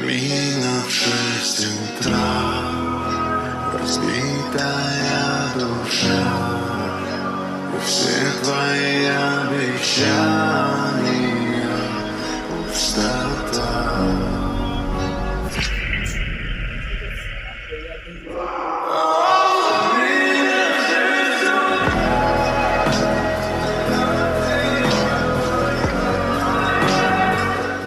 Минут 6 утра, разбитая душа, и все твои обещания пустота.